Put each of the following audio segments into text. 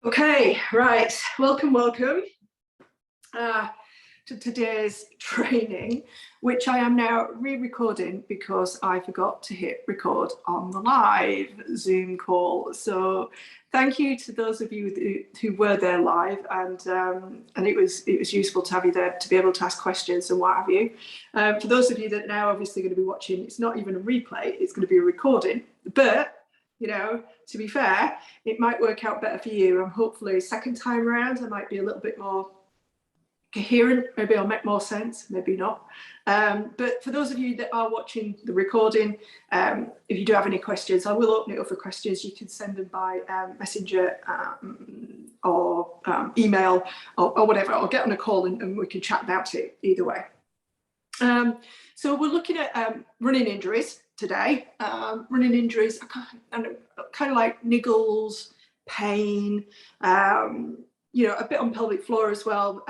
Okay, right. Welcome to today's training, which I am now re-recording because I forgot to hit record on the live Zoom call. So thank you to those of you who were there live, and it was useful to have you there to be able to ask questions and what have you. For those of you that are now obviously going to be watching, it's not even a replay, it's going to be a recording, but you know, to be fair, it might work out better for you. And hopefully second time around, I might be a little bit more coherent. Maybe I'll make more sense, maybe not. But for those of you that are watching the recording, if you do have any questions, I will open it up for questions. You can send them by messenger or email or whatever, or get on a call and we can chat about it either way. So we're looking at running injuries today. Running injuries are kind of like niggles, pain, you know, a bit on pelvic floor as well,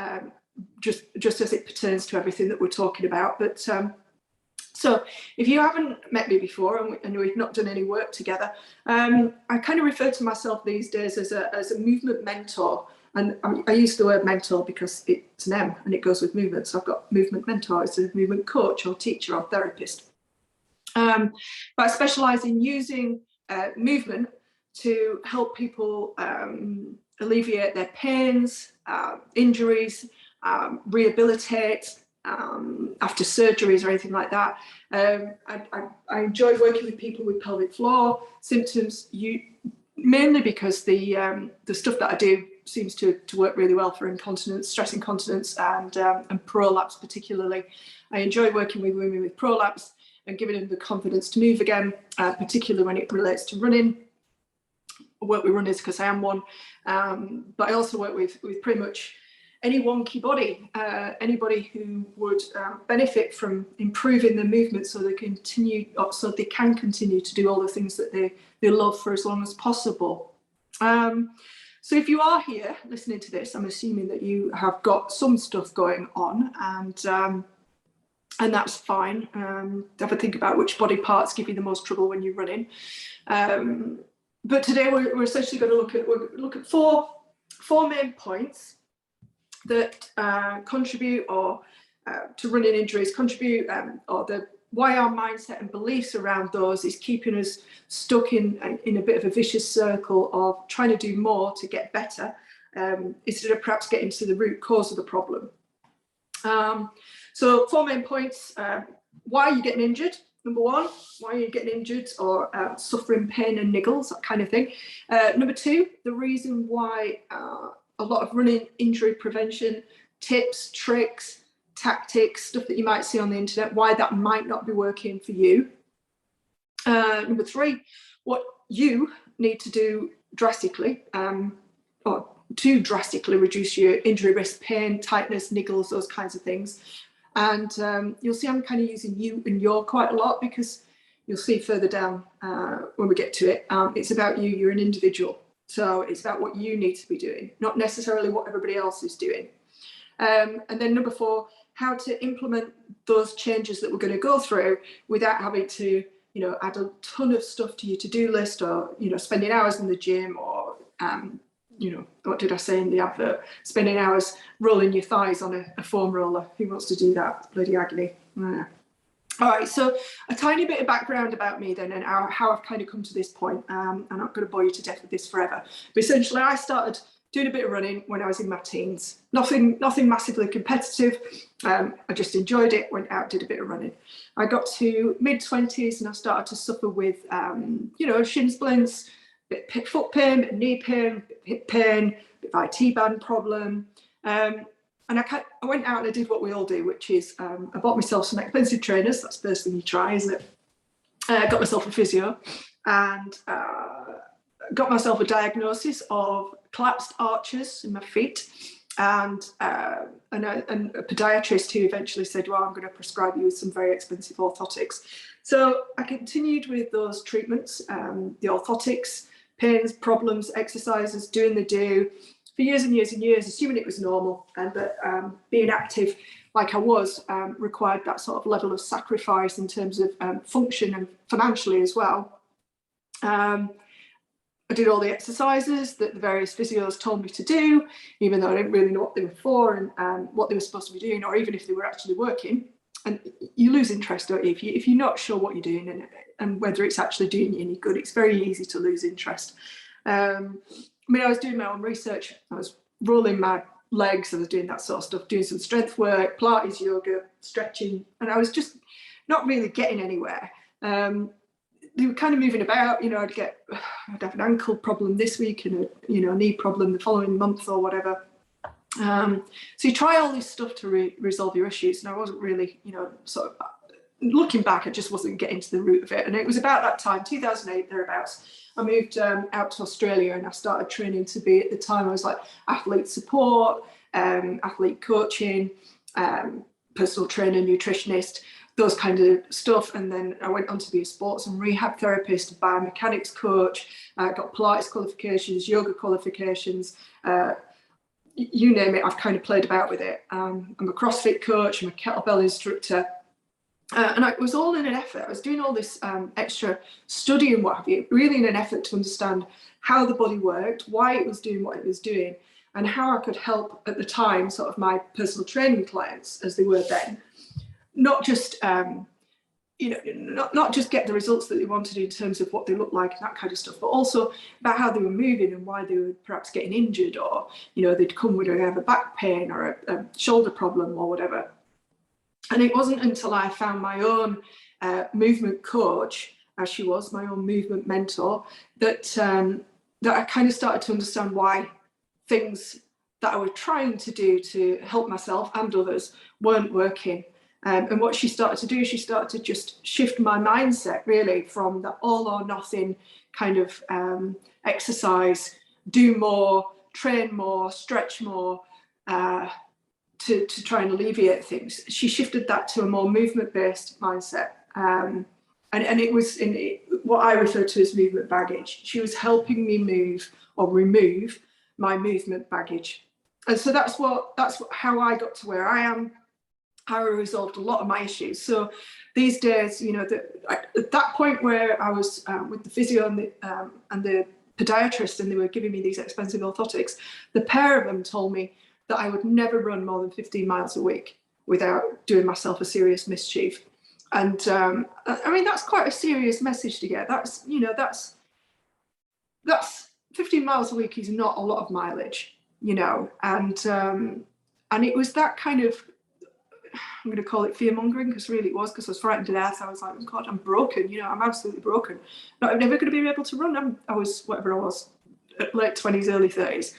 just as it pertains to everything that we're talking about. But so if you haven't met me before and we've not done any work together, I kind of refer to myself these days as a movement mentor. And I use the word mentor because it's an M and it goes with movement. So I've got movement mentor, it's a movement coach or teacher or therapist. But I specialise in using movement to help people alleviate their pains, injuries, rehabilitate after surgeries or anything like that. I enjoy working with people with pelvic floor symptoms, mainly because the stuff that I do seems to work really well for incontinence, stress incontinence, and prolapse particularly. I enjoy working with women with prolapse and giving them the confidence to move again, particularly when it relates to running. I work with runners because I am one, but I also work with pretty much any wonky body, anybody who would benefit from improving their movement so they can continue to do all the things that they love for as long as possible. So if you are here listening to this, I'm assuming that you have got some stuff going on, and that's fine. Have a think about which body parts give you the most trouble when you're running. But today we're essentially going to look at four main points that contribute to running injuries, why our mindset and beliefs around those is keeping us stuck in a bit of a vicious circle of trying to do more to get better, instead of perhaps getting to the root cause of the problem. So four main points. Why are you getting injured? Number one, why are you getting injured or suffering pain and niggles, that kind of thing. Number two, the reason why a lot of running injury prevention tips, tricks, tactics, stuff that you might see on the internet, why that might not be working for you. Number three, what you need to do drastically, or to drastically reduce your injury risk, pain, tightness, niggles, those kinds of things. And you'll see I'm kind of using you and your quite a lot because you'll see further down when we get to it, it's about you, you're an individual. So it's about what you need to be doing, not necessarily what everybody else is doing. And then number four, how to implement those changes that we're going to go through without having to, you know, add a ton of stuff to your to-do list, or, you know, spending hours in the gym, or, you know, what did I say in the advert? Spending hours rolling your thighs on a foam roller. Who wants to do that? Bloody agony. Yeah. All right, so a tiny bit of background about me then, and how I've kind of come to this point. I'm not going to bore you to death with this forever, but essentially I started doing a bit of running when I was in my teens. Nothing massively competitive. I just enjoyed it, went out, did a bit of running. I got to mid-20s and I started to suffer with, you know, shin splints, bit of foot pain, bit of knee pain, bit of hip pain, bit of IT band problem. And I went out and I did what we all do, which is I bought myself some expensive trainers. That's the first thing you try, isn't it? Got myself a physio and got myself a diagnosis of collapsed arches in my feet, and a podiatrist who eventually said, well, I'm going to prescribe you with some very expensive orthotics. So I continued with those treatments, the orthotics, pains, problems, exercises, doing the do for years and years and years, assuming it was normal, and that being active like I was required that sort of level of sacrifice in terms of function and financially as well. I did all the exercises that the various physios told me to do, even though I didn't really know what they were for and what they were supposed to be doing, or even if they were actually working. And you lose interest, don't you? If you're not sure what you're doing and whether it's actually doing you any good, it's very easy to lose interest. I mean, I was doing my own research. I was rolling my legs. I was doing that sort of stuff, doing some strength work, Pilates, yoga, stretching, and I was just not really getting anywhere. They were kind of moving about, you know, I'd have an ankle problem this week and a knee problem the following month or whatever. So you try all this stuff to resolve your issues, and I wasn't really, sort of looking back, I just wasn't getting to the root of it. And it was about that time, 2008 thereabouts, I moved out to Australia, and I started training to be, at the time I was like athlete support, athlete coaching, personal trainer, nutritionist, those kind of stuff. And then I went on to be a sports and rehab therapist, a biomechanics coach, got Pilates qualifications, yoga qualifications, you name it, I've kind of played about with it. I'm a CrossFit coach, I'm a kettlebell instructor. And it was all in an effort. I was doing all this extra study and what have you, really in an effort to understand how the body worked, why it was doing what it was doing, and how I could help, at the time, sort of my personal training clients, as they were then, not just not just get the results that they wanted in terms of what they looked like and that kind of stuff, but also about how they were moving and why they were perhaps getting injured, or they'd come with a back pain or a shoulder problem or whatever. And it wasn't until I found my own movement coach, as she was, my own movement mentor, that that I kind of started to understand why things that I was trying to do to help myself and others weren't working. And what she started to do, she started to just shift my mindset, really, from the all or nothing kind of exercise, do more, train more, stretch more, to try and alleviate things. She shifted that to a more movement-based mindset. And it was in what I refer to as movement baggage. She was helping me move or remove my movement baggage. And so that's how I got to where I am, how I resolved a lot of my issues. So these days, at that point where I was with the physio and the podiatrist, and they were giving me these expensive orthotics, the pair of them told me that I would never run more than 15 miles a week without doing myself a serious mischief. And I mean, that's quite a serious message to get. That's 15 miles a week is not a lot of mileage, and it was that kind of, I'm going to call it fear mongering, because really it was, because I was frightened to death. I was like, oh God, I'm broken, I'm absolutely broken. I'm never going to be able to run. I was, whatever I was, late 20s, early 30s.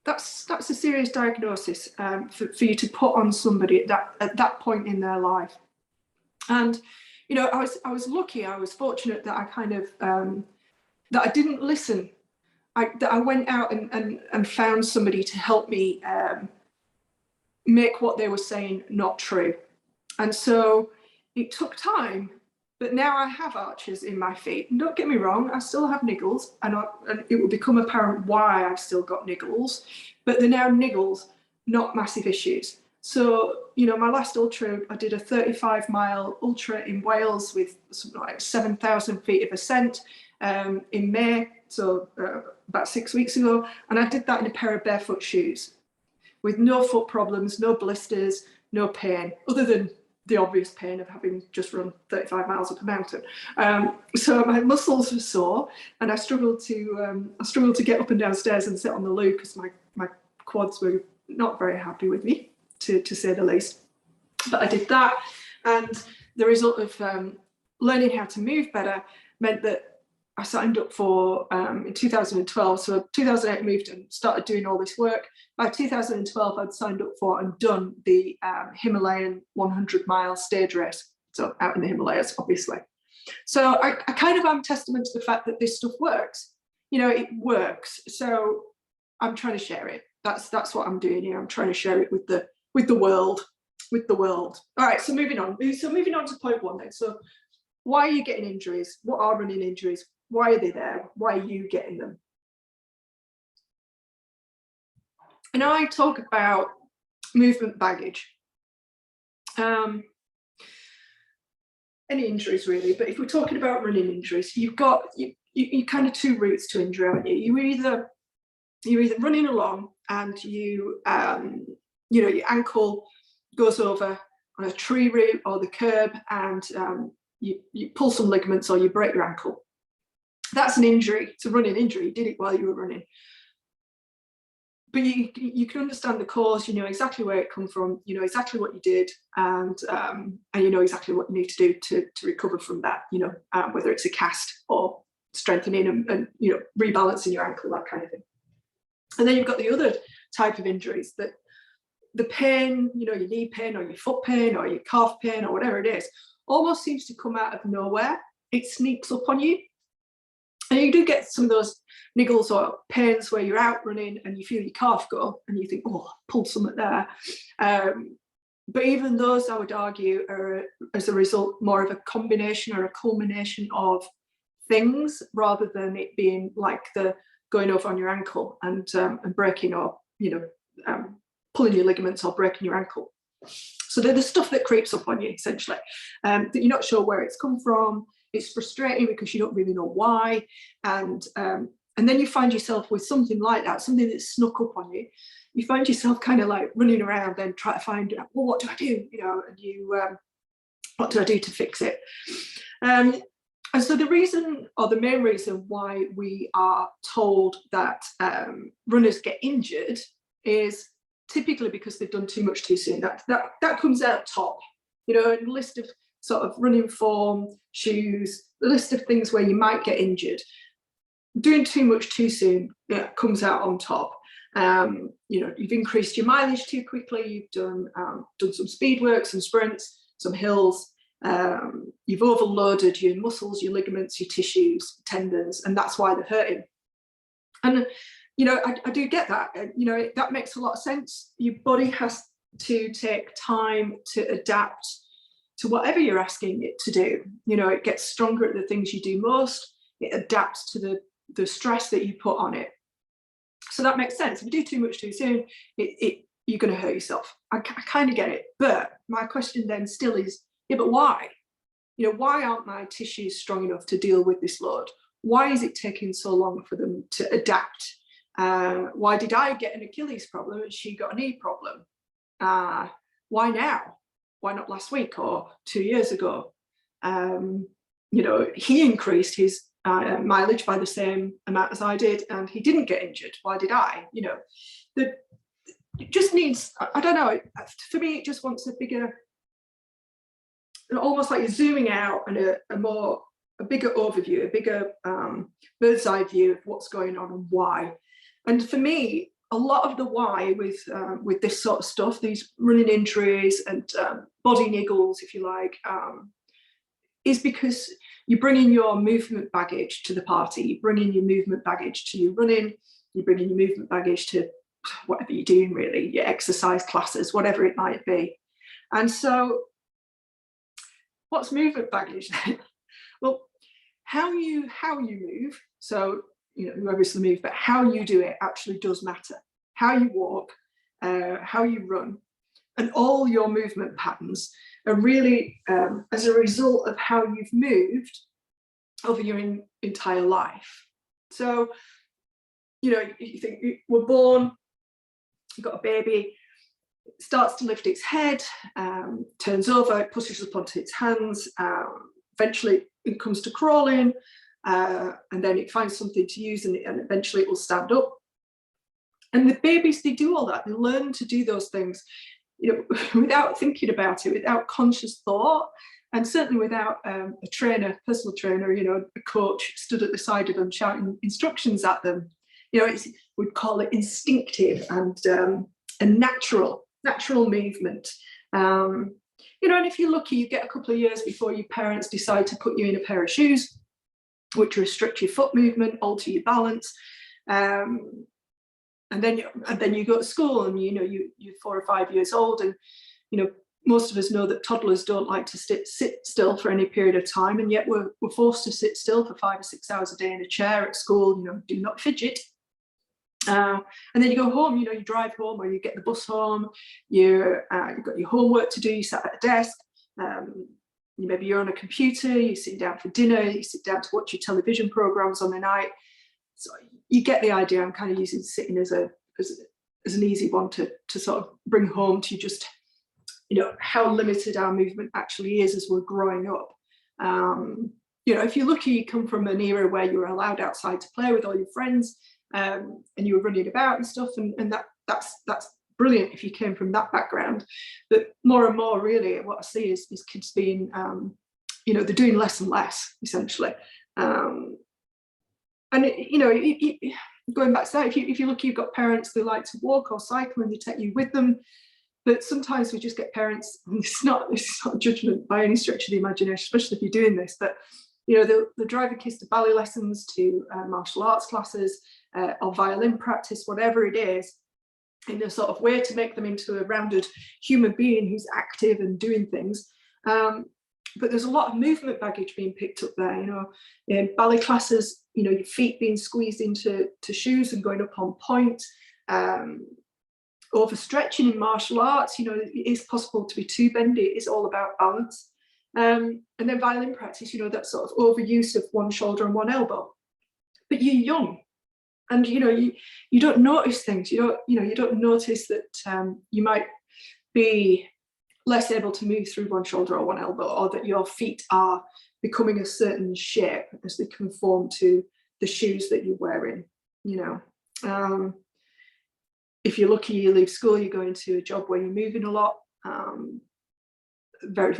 That's a serious diagnosis for you to put on somebody at that point in their life. And I was lucky, I was fortunate that I kind of that I didn't listen. That I went out and found somebody to help me make what they were saying not true. And so it took time, but now I have arches in my feet. And don't get me wrong, I still have niggles, and it will become apparent why I've still got niggles, but they're now niggles, not massive issues. So, my last ultra, I did a 35-mile ultra in Wales with something like 7,000 feet of ascent in May, so about 6 weeks ago. And I did that in a pair of barefoot shoes with no foot problems, no blisters, no pain, other than the obvious pain of having just run 35 miles up a mountain. So my muscles were sore, and I struggled to get up and down stairs and sit on the loo, because my quads were not very happy with me, to say the least. But I did that, and the result of learning how to move better meant that I signed up for, in 2012, so 2008 I moved and started doing all this work. By 2012, I'd signed up for and done the Himalayan 100-mile stage race, so out in the Himalayas, obviously. So I kind of am testament to the fact that this stuff works. It works. So I'm trying to share it. That's what I'm doing here. I'm trying to share it with the world. All right, so moving on. So moving on to point one then. So why are you getting injuries? What are running injuries? Why are they there? Why are you getting them? And I talk about movement baggage. Any injuries really, but if we're talking about running injuries, you've got you kind of two routes to injury, aren't you? You're either running along and you know, your ankle goes over on a tree root or the curb, and you pull some ligaments or you break your ankle. That's an injury. It's a running injury. You did it while you were running. But you can understand the cause, you know exactly where it come from, you know exactly what you did, and you know exactly what you need to do to recover from that, you know, whether it's a cast or strengthening and you know, rebalancing your ankle, that kind of thing. And then you've got the other type of injuries, that the pain, you know, your knee pain or your foot pain or your calf pain or whatever it is, almost seems to come out of nowhere. It sneaks up on you. And you do get some of those niggles or pains where you're out running and you feel your calf go and you think, oh, I pulled something there. But even those, I would argue, are as a result more of a combination or a culmination of things, rather than it being like the going over on your ankle and breaking, or you know, pulling your ligaments or breaking your ankle. So they're the stuff that creeps up on you, essentially, that you're not sure where it's come from. It's frustrating because you don't really know why, and then you find yourself with something like that, something that's snuck up on you. You find yourself kind of like running around, then try to find, well, what do I do? You know, and you, what do I do to fix it? And so the reason, or the main reason why we are told that runners get injured is typically because they've done too much too soon. That comes out top, you know, in the list of sort of running form, shoes, the list of things where you might get injured. Doing too much too soon, yeah, comes out on top. You know, you've increased your mileage too quickly. You've done some speed work, some sprints, some hills. You've overloaded your muscles, your ligaments, your tissues, tendons, and that's why they're hurting. And you know, I do get that. You know, that makes a lot of sense. Your body has to take time to adapt to whatever you're asking it to do. You know, it gets stronger at the things you do most. It adapts to the stress that you put on it. So that makes sense. If you do too much too soon, you're going to hurt yourself. I kind of get it. But my question then still is, yeah, but why? You know, why aren't my tissues strong enough to deal with this load? Why is it taking so long for them to adapt? Why did I get an Achilles problem and she got a knee problem? Why now? Why not last week or 2 years ago? You know, he increased his mileage by the same amount as I did, and he didn't get injured. Why did I? You know, it just needs, I don't know, for me, it just wants a bigger, almost like you're zooming out, and a bigger overview, a bigger bird's eye view of what's going on and why. And for me, a lot of the why with this sort of stuff, these running injuries and body niggles, if you like, is because you bring in your movement baggage to the party. You bring in your movement baggage to your running. You bring in your movement baggage to whatever you're doing, really, your exercise classes, whatever it might be. And so, what's movement baggage then? Well, how you move. So, you know, you obviously move, but how you do it actually does matter. How you walk, how you run, and all your movement patterns are really as a result of how you've moved over your entire life. So, you know, you think we're born, you've got a baby, it starts to lift its head, turns over, it pushes up onto its hands, eventually it comes to crawling, and then it finds something to use, and eventually it will stand up. And the babies, they do all that. They learn to do those things, you know, without thinking about it, without conscious thought, and certainly without a trainer, personal trainer, you know, a coach stood at the side of them shouting instructions at them. You know, we'd call it instinctive and natural movement. You know, and if you're lucky, you get a couple of years before your parents decide to put you in a pair of shoes, which restrict your foot movement, alter your balance. And then you go to school, and you know, you're 4 or 5 years old, and you know, most of us know that toddlers don't like to sit still for any period of time, and yet we're forced to sit still for 5 or 6 hours a day in a chair at school. You know, do not fidget. And then you go home. You know, you drive home, or you get the bus home. You've got your homework to do. You sat at a desk. You maybe you're on a computer, you sit down for dinner, you sit down to watch your television programs on the night. So you get the idea. I'm kind of using sitting as an easy one to sort of bring home to you, just, you know, how limited our movement actually is as we're growing up. You know, if you're lucky, you come from an era where you were allowed outside to play with all your friends, and you were running about and stuff, and that's brilliant if you came from that background. But more and more, really, what I see is kids being, you know, they're doing less and less, essentially. And you know, going back to that, if you look, you've got parents that like to walk or cycle and they take you with them. But sometimes we just get parents, and it's not judgment by any stretch of the imagination, especially if you're doing this, but you know, they'll drive your kids to ballet lessons, to martial arts classes, or violin practice, whatever it is, in a sort of way to make them into a rounded human being who's active and doing things. But there's a lot of movement baggage being picked up there, you know, in ballet classes, you know, your feet being squeezed into shoes and going up on point, overstretching in martial arts, you know, it is possible to be too bendy. It is all about balance. And then violin practice, you know, that sort of overuse of one shoulder and one elbow. But you're young, and you know, you don't notice things. You don't notice that you might be less able to move through one shoulder or one elbow, or that your feet are becoming a certain shape as they conform to the shoes that you're wearing. You know, if you're lucky, you leave school, you go into a job where you're moving a lot. Very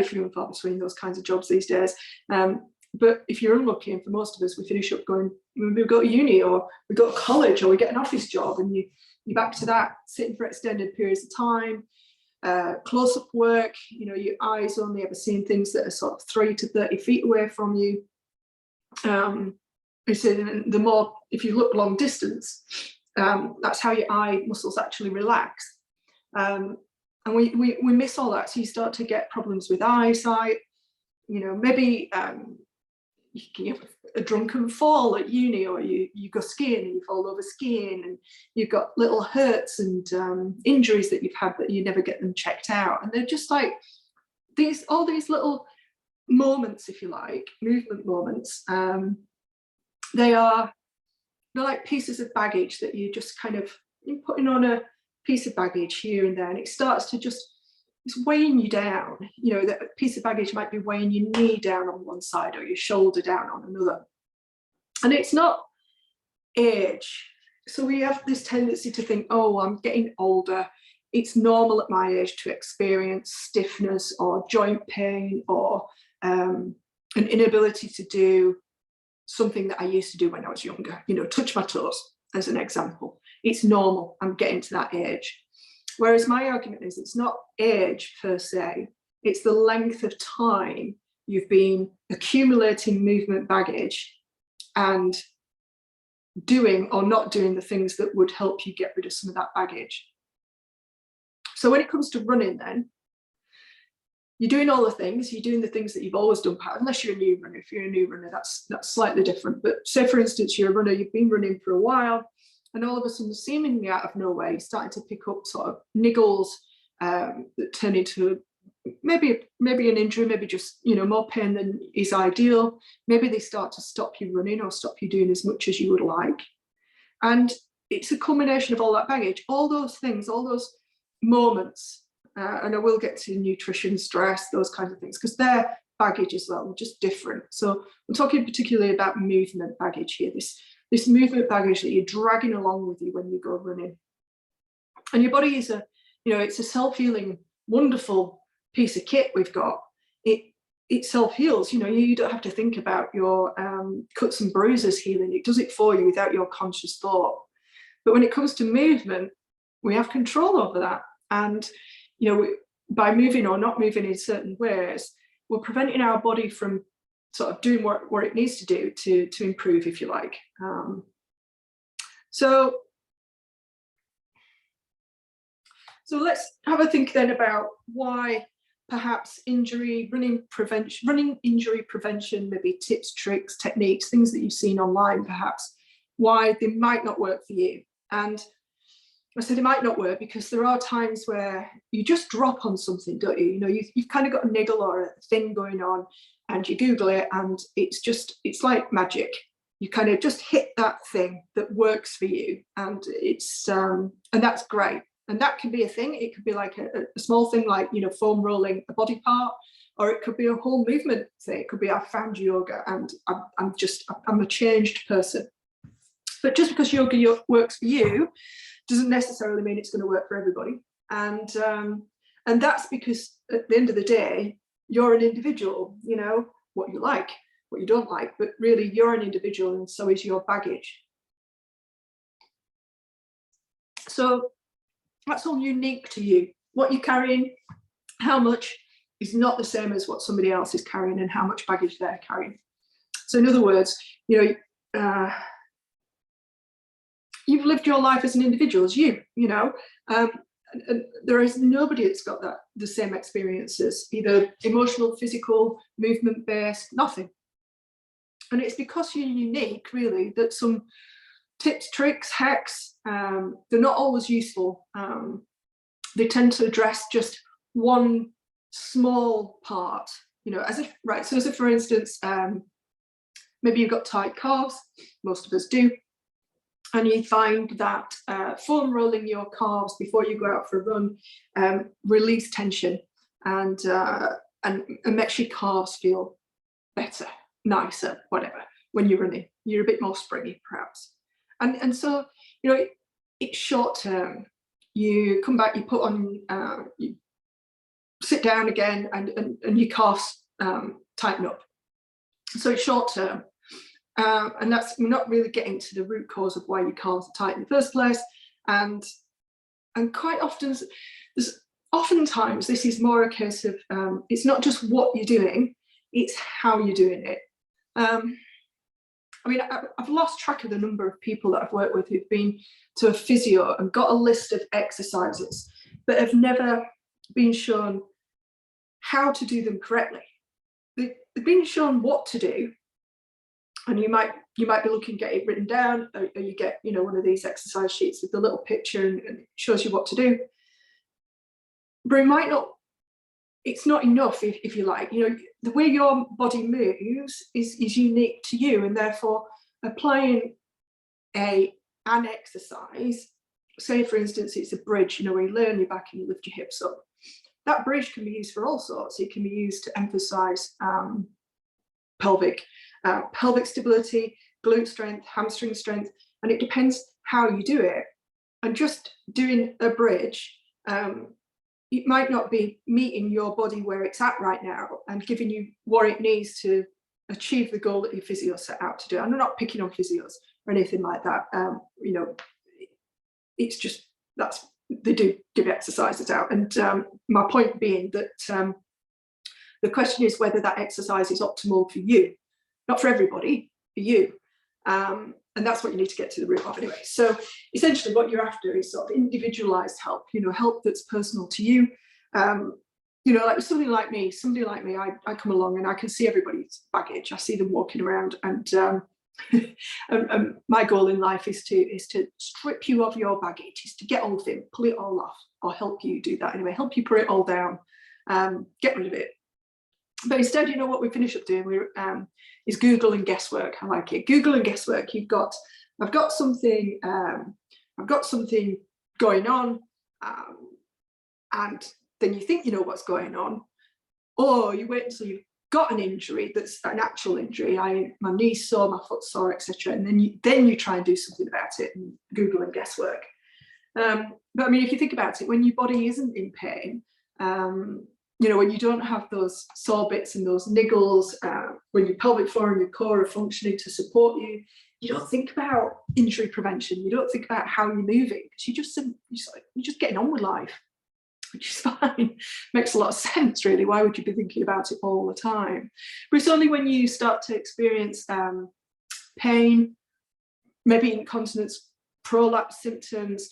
few and far between those kinds of jobs these days. But if you're unlucky, and for most of us, we finish up going, we go to uni, or we go to college, or we get an office job, and you're back to that, sitting for extended periods of time, close-up work, you know, your eyes only ever seeing things that are sort of 3 to 30 feet away from you. So the more, if you look long distance, that's how your eye muscles actually relax. And we miss all that, so you start to get problems with eyesight. You know, maybe you have a drunken fall at uni, or you go skiing and you fall over skiing, and you've got little hurts and injuries that you've had, but you never get them checked out. And they're just like all these little moments, if you like, movement moments. They're like pieces of baggage that you just kind of, you're putting on a piece of baggage here and there, and it starts to just, it's weighing you down. You know, that piece of baggage might be weighing your knee down on one side or your shoulder down on another. And it's not age. So we have this tendency to think, oh, I'm getting older. It's normal at my age to experience stiffness or joint pain, or an inability to do something that I used to do when I was younger. You know, touch my toes, as an example. It's normal. I'm getting to that age. Whereas my argument is, it's not age per se, it's the length of time you've been accumulating movement baggage and doing or not doing the things that would help you get rid of some of that baggage. So when it comes to running, then, you're doing all the things, you're doing the things that you've always done, unless you're a new runner. If you're a new runner, that's slightly different. But say, for instance, you're a runner, you've been running for a while, and all of a sudden, seemingly out of nowhere, you're starting to pick up sort of niggles that turn into maybe an injury, maybe just, you know, more pain than is ideal. Maybe they start to stop you running or stop you doing as much as you would like. And it's a combination of all that baggage, all those things, all those moments. And I will get to nutrition, stress, those kinds of things, because they're baggage as well, just different. So I'm talking particularly about movement baggage here, this movement baggage that you're dragging along with you when you go running. And your body is it's a self-healing, wonderful piece of kit we've got. It self-heals. You know, you don't have to think about your cuts and bruises healing. It does it for you without your conscious thought. But when it comes to movement, we have control over that. And, you know, by moving or not moving in certain ways, we're preventing our body from sort of doing what it needs to do to improve, if you like. So let's have a think then about why perhaps running injury prevention, maybe tips, tricks, techniques, things that you've seen online, perhaps, why they might not work for you. And I said it might not work because there are times where you just drop on something, don't you? You know, you've kind of got a niggle or a thing going on, and you Google it, and it's like magic. You kind of just hit that thing that works for you, and and that's great. And that can be a thing. It could be like a small thing, like, you know, foam rolling a body part, or it could be a whole movement thing. It could be I found yoga and I'm a changed person. But just because yoga works for you doesn't necessarily mean it's going to work for everybody. And that's because at the end of the day, you're an individual. You know what you like, what you don't like, but really you're an individual, and so is your baggage. So that's all unique to you. What you're carrying, how much, is not the same as what somebody else is carrying and how much baggage they're carrying. So in other words, you know, you've lived your life as an individual, as you know, and there is nobody that's got the same experiences, either emotional, physical, movement-based, nothing. And it's because you're unique, really, that some tips, tricks, hacks, they're not always useful. They tend to address just one small part, you know, as if, right, so as if, for instance, maybe you've got tight calves, most of us do, and you find that foam rolling your calves before you go out for a run release tension and makes your calves feel better, nicer, whatever. When you're running, you're a bit more springy, perhaps. And so, you know, it's short term. You come back, you put on, you sit down again, and your calves tighten up. So it's short term. And that's, we're not really getting to the root cause of why your calves are tight in the first place. And quite often, oftentimes this is more a case of, it's not just what you're doing, it's how you're doing it. I mean, I've lost track of the number of people that I've worked with who've been to a physio and got a list of exercises, but have never been shown how to do them correctly. They've been shown what to do, and you might be looking to get it written down, or you get, you know, one of these exercise sheets with a little picture and it shows you what to do. But it might not, it's not enough, if you like. You know, the way your body moves is unique to you, and therefore applying an exercise, say for instance it's a bridge, you know, where you lay on your back and you lift your hips up. That bridge can be used for all sorts. It can be used to emphasize pelvic stability, glute strength, hamstring strength, and it depends how you do it. And just doing a bridge, it might not be meeting your body where it's at right now and giving you what it needs to achieve the goal that your physio set out to do. And I'm not picking on physios or anything like that. You know, it's just, they do give exercises out. And my point being that the question is whether that exercise is optimal for you, not for everybody, for you. And that's what you need to get to the root of anyway. So essentially what you're after is sort of individualized help, you know, help that's personal to you. You know, like somebody like me, I come along and I can see everybody's baggage. I see them walking around, and my goal in life is to strip you of your baggage, is to get all of it, pull it all off, or help you do that anyway, help you put it all down, get rid of it. But instead, you know, what we finish up doing is Google and guesswork. I like it. Google and guesswork. I've got something going on, and then you think you know what's going on, or you wait until you've got an injury that's an actual injury. My knee's sore, my foot's sore, etc. And then you try and do something about it, and Google and guesswork. But I mean, if you think about it, when your body isn't in pain, you know, when you don't have those sore bits and those niggles, when your pelvic floor and your core are functioning to support you, you don't think about injury prevention. You don't think about how you're moving, because you're just getting on with life, which is fine. Makes a lot of sense, really. Why would you be thinking about it all the time? But it's only when you start to experience pain, maybe incontinence, prolapse symptoms,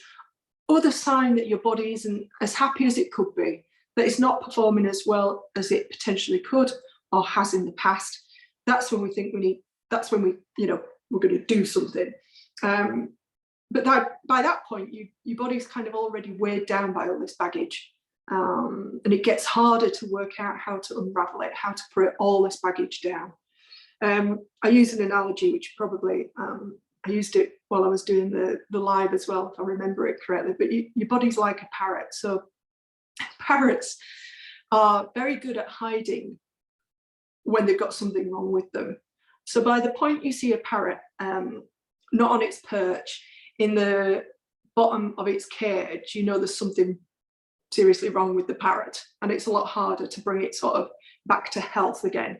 other sign that your body isn't as happy as it could be, that it's not performing as well as it potentially could or has in the past. That's when we think that's when we, you know, we're going to do something. but by that point, your body's kind of already weighed down by all this baggage. And it gets harder to work out how to unravel it, how to put all this baggage down. I use an analogy, which probably, I used it while I was doing the live as well, if I remember it correctly, but your body's like a parrot. So parrots are very good at hiding when they've got something wrong with them. So by the point you see a parrot not on its perch, in the bottom of its cage, you know there's something seriously wrong with the parrot, and it's a lot harder to bring it sort of back to health again.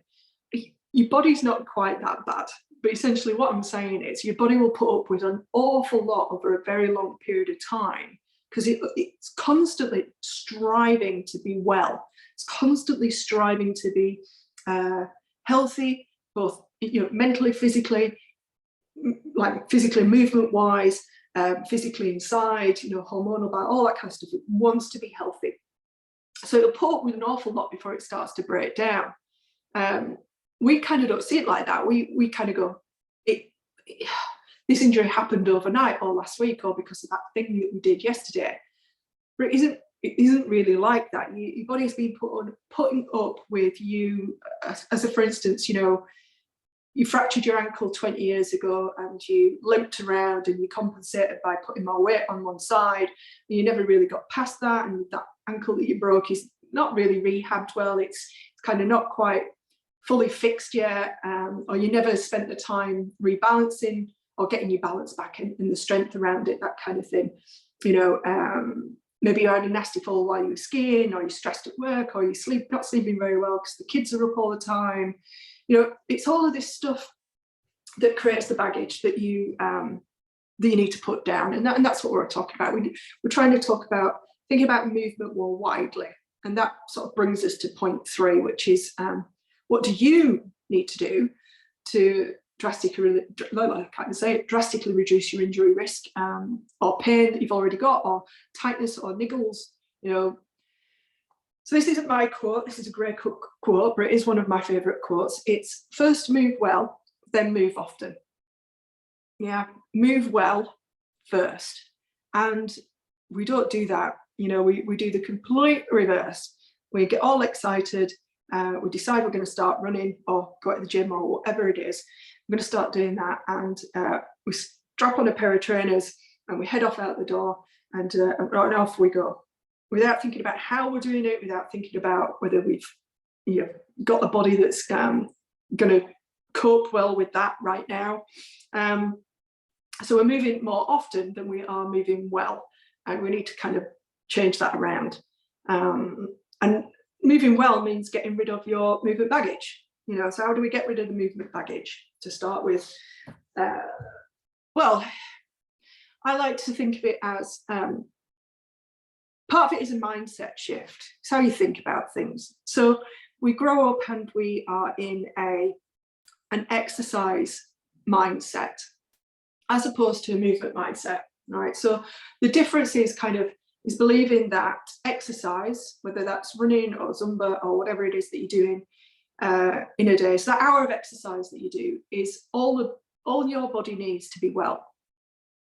Your body's not quite that bad, but essentially what I'm saying is your body will put up with an awful lot over a very long period of time, because it's constantly striving to be well. It's constantly striving to be healthy, both mentally, physically, like physically, movement wise, physically inside, hormonal, all that kind of stuff. It wants to be healthy. So it'll put up with an awful lot before it starts to break down. We kind of don't see it like that. We kind of go, this injury happened overnight or last week or because of that thing that we did yesterday. But it isn't really like that. Your body's been putting up with you, as a, for instance, you fractured your ankle 20 years ago and you limped around and you compensated by putting more weight on one side, and you never really got past that, and that ankle that you broke is not really rehabbed well. It's kind of not quite fully fixed yet, or you never spent the time rebalancing or getting your balance back and the strength around it, that kind of thing. Maybe you had a nasty fall while you were skiing, or you're stressed at work, or you not sleeping very well because the kids are up all the time. It's all of this stuff that creates the baggage that you need to put down, and that's what we're talking about. We're trying to talk about thinking about movement more widely, and that sort of brings us to point 3, which is what do you need to do to drastically reduce your injury risk, or pain that you've already got, or tightness or niggles. So this isn't my quote, this is a Gray Cook quote, but it is one of my favourite quotes. It's first move well, then move often. Yeah, move well first. And we don't do that. We do the complete reverse. We get all excited, we decide we're going to start running or go to the gym or whatever it is. I'm going to start doing that, and we strap on a pair of trainers and we head off out the door, and off we go, without thinking about how we're doing it, without thinking about whether we've got a body that's going to cope well with that right now. So we're moving more often than we are moving well, and we need to kind of change that around. And moving well means getting rid of your movement baggage. So how do we get rid of the movement baggage? To start with, well, I like to think of it as part of it is a mindset shift. It's how you think about things. So we grow up and we are in an exercise mindset as opposed to a movement mindset. All right. So the difference is is believing that exercise, whether that's running or Zumba or whatever it is that you're doing in a day, so that hour of exercise that you do is all your body needs to be well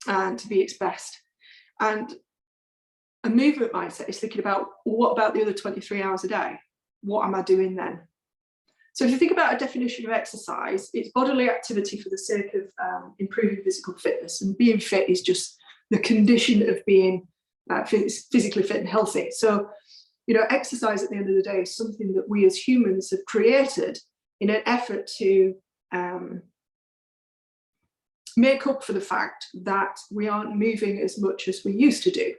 and to be its best. And a movement mindset is thinking about, what about the other 23 hours a day? What am I doing then? So if you think about a definition of exercise, it's bodily activity for the sake of improving physical fitness, and being fit is just the condition of being physically fit and healthy. So exercise at the end of the day is something that we as humans have created in an effort to make up for the fact that we aren't moving as much as we used to do.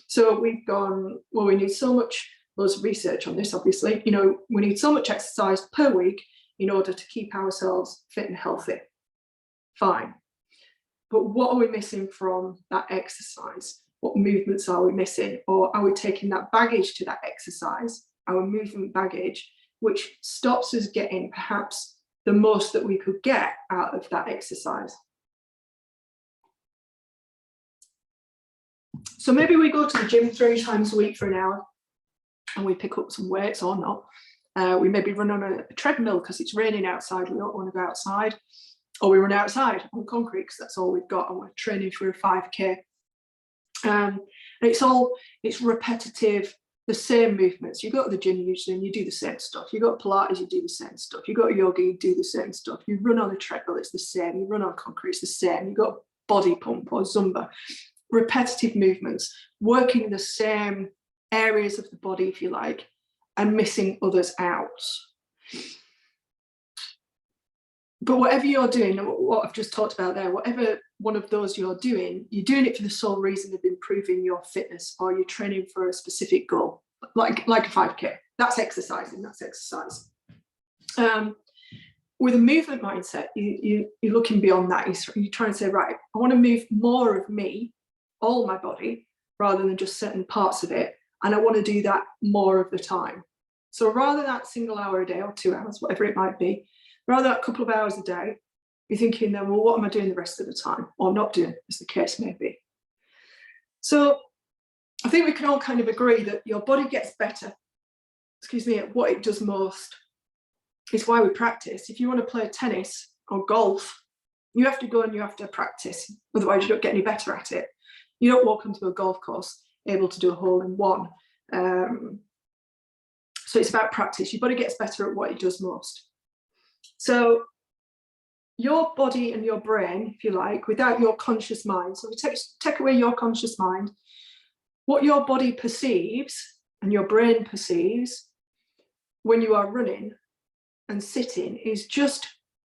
So we've gone, well, we need so much, loads of research on this, obviously, we need so much exercise per week in order to keep ourselves fit and healthy. Fine. But what are we missing from that exercise? What movements are we missing? Or are we taking that baggage to that exercise, our movement baggage, which stops us getting perhaps the most that we could get out of that exercise? So maybe we go to the gym 3 times a week for an hour and we pick up some weights or not. We maybe run on a treadmill because it's raining outside, we don't want to go outside. or we run outside on concrete because that's all we've got, and we're training for a 5K. And it's repetitive, the same movements. You go to the gym usually and you do the same stuff. You go to Pilates, you do the same stuff. You go to yoga, you do the same stuff. You run on a treadmill, it's the same. You run on concrete, it's the same. You go body pump or Zumba. Repetitive movements, working the same areas of the body, if you like, and missing others out. But whatever you're doing, what I've just talked about there, whatever one of those you're doing it for the sole reason of improving your fitness, or you're training for a specific goal, like a 5K. That's exercising, that's exercise. With a movement mindset, you're looking beyond that. You're trying to say, right, I want to move more of me, all my body, rather than just certain parts of it. And I want to do that more of the time. So rather than that single hour a day or 2 hours, whatever it might be, rather than a couple of hours a day, you're thinking then, well, what am I doing the rest of the time, or not doing, as the case may be. So I think we can all kind of agree that your body gets better, at what it does most. It's why we practice. If you want to play tennis or golf, you have to go and you have to practice. Otherwise, you don't get any better at it. You don't walk onto a golf course able to do a hole in one. So it's about practice. Your body gets better at what it does most. So your body and your brain, if you like, without your conscious mind, so we take away your conscious mind, what your body perceives and your brain perceives when you are running and sitting is just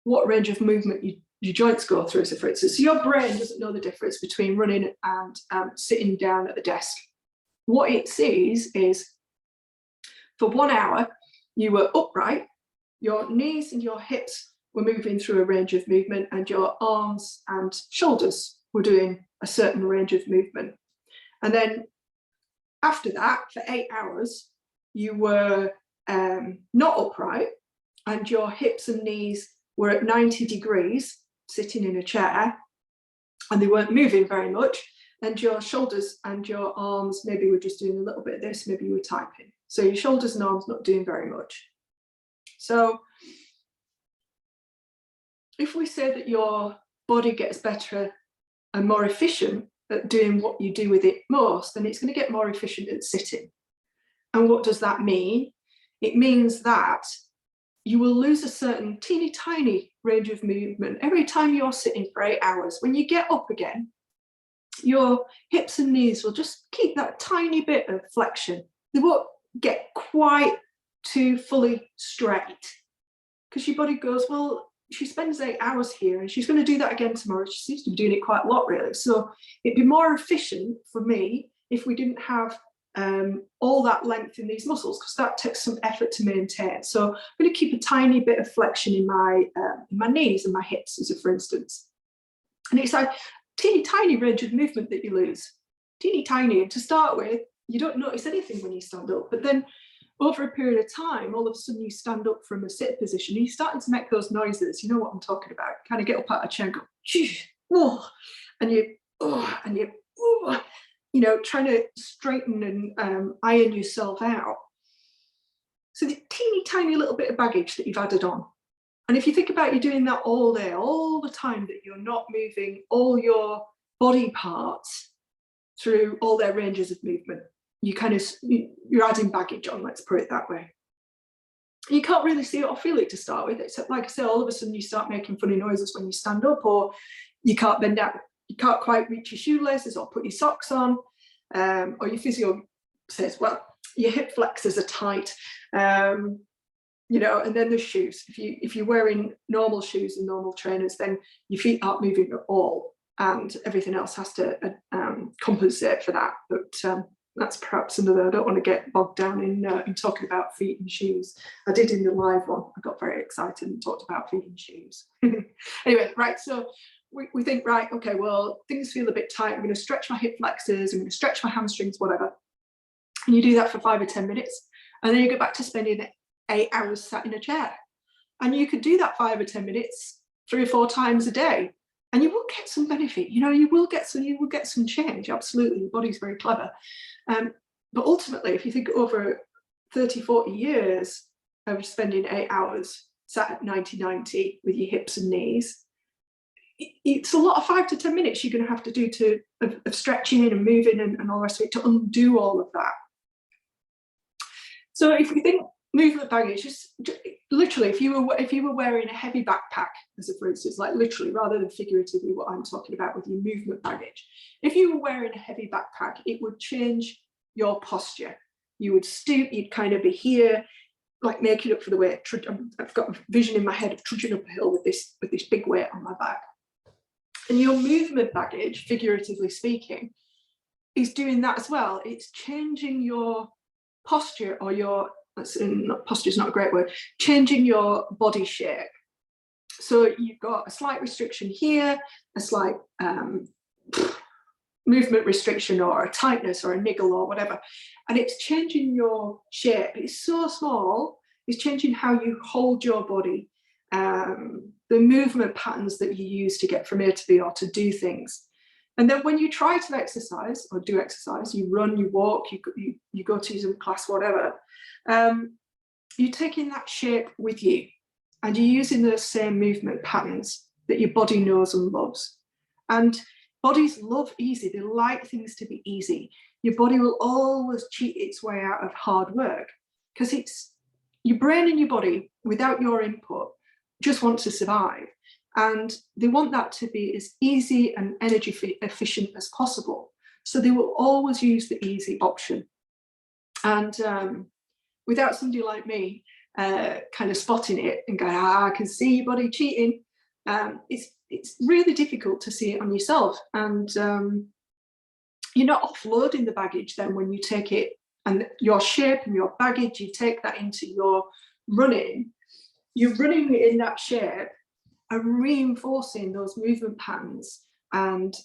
what range of movement your joints go through. So for instance, your brain doesn't know the difference between running and sitting down at the desk. What it sees is, for 1 hour, you were upright, your knees and your hips were moving through a range of movement, and your arms and shoulders were doing a certain range of movement. And then after that, for 8 hours, you were not upright, and your hips and knees were at 90 degrees, sitting in a chair, and they weren't moving very much. And your shoulders and your arms maybe were just doing a little bit of this, maybe you were typing. So your shoulders and arms not doing very much. So if we say that your body gets better and more efficient at doing what you do with it most, then it's going to get more efficient at sitting. And what does that mean? It means that you will lose a certain teeny tiny range of movement every time you're sitting for 8 hours. When you get up again, your hips and knees will just keep that tiny bit of flexion. They won't get quite too fully straight, because your body goes, well, she spends 8 hours here and she's going to do that again tomorrow. She seems to be doing it quite a lot, really. So it'd be more efficient for me if we didn't have all that length in these muscles, because that takes some effort to maintain. So I'm going to keep a tiny bit of flexion in my knees and my hips, as a for instance. And it's like teeny tiny range of movement that you lose, teeny tiny. And to start with, you don't notice anything when you stand up, but then over a period of time, all of a sudden you stand up from a sit position, you're starting to make those noises. You know what I'm talking about. Kind of get up out of a chair and go, oh, and you, oh, and you, oh, you know, trying to straighten and iron yourself out. So the teeny tiny little bit of baggage that you've added on. And if you think about you doing that all day, all the time, that you're not moving all your body parts through all their ranges of movement, you're adding baggage on, let's put it that way. You can't really see it or feel it to start with, except, like I say, all of a sudden you start making funny noises when you stand up, or you can't bend down, you can't quite reach your shoelaces or put your socks on, or your physio says, well, your hip flexors are tight, you know. And then the shoes. If you're wearing normal shoes and normal trainers, then your feet aren't moving at all, and everything else has to compensate for that. But that's perhaps another. I don't want to get bogged down in talking about feet and shoes. I did in the live one. I got very excited and talked about feet and shoes. Anyway, right. So we think, right, okay, well, things feel a bit tight. I'm going to stretch my hip flexors. I'm going to stretch my hamstrings, whatever. And you do that for 5 or 10 minutes, and then you go back to spending 8 hours sat in a chair. And you could do that 5 or 10 minutes 3 or 4 times a day, and you will get some benefit. You know, you will get some change. Absolutely, your body's very clever. But ultimately, if you think over 30, 40 years of spending 8 hours sat at 90 with your hips and knees, it's a lot of 5 to 10 minutes you're going to have to do of stretching and moving and all the rest of it to undo all of that. So if you think movement baggage, just literally, if you were wearing a heavy backpack, as a for instance, like literally rather than figuratively what I'm talking about with your movement baggage, if you were wearing a heavy backpack, it would change your posture. You would stoop, you'd kind of be here, like making up for the weight. I've got a vision in my head of trudging up a hill with this big weight on my back. And your movement baggage, figuratively speaking, is doing that as well. It's changing your posture, or your, posture is not a great word, changing your body shape. So you've got a slight restriction here, a slight movement restriction, or a tightness or a niggle or whatever, and it's changing your shape. It's so small, it's changing how you hold your body, the movement patterns that you use to get from A to B or to do things. And then when you try to exercise or do exercise, you run, you walk, you go to some class, whatever, you're taking that shape with you, and you're using those same movement patterns that your body knows and loves. And bodies love easy, they like things to be easy. Your body will always cheat its way out of hard work, because it's your brain and your body, without your input, just want to survive. And they want that to be as easy and energy efficient as possible. So they will always use the easy option. And without somebody like me kind of spotting it and going, I can see your body cheating, it's really difficult to see it on yourself. And you're not offloading the baggage then when you take it, and your shape and your baggage, you take that into your running. You're running in that shape and reinforcing those movement patterns and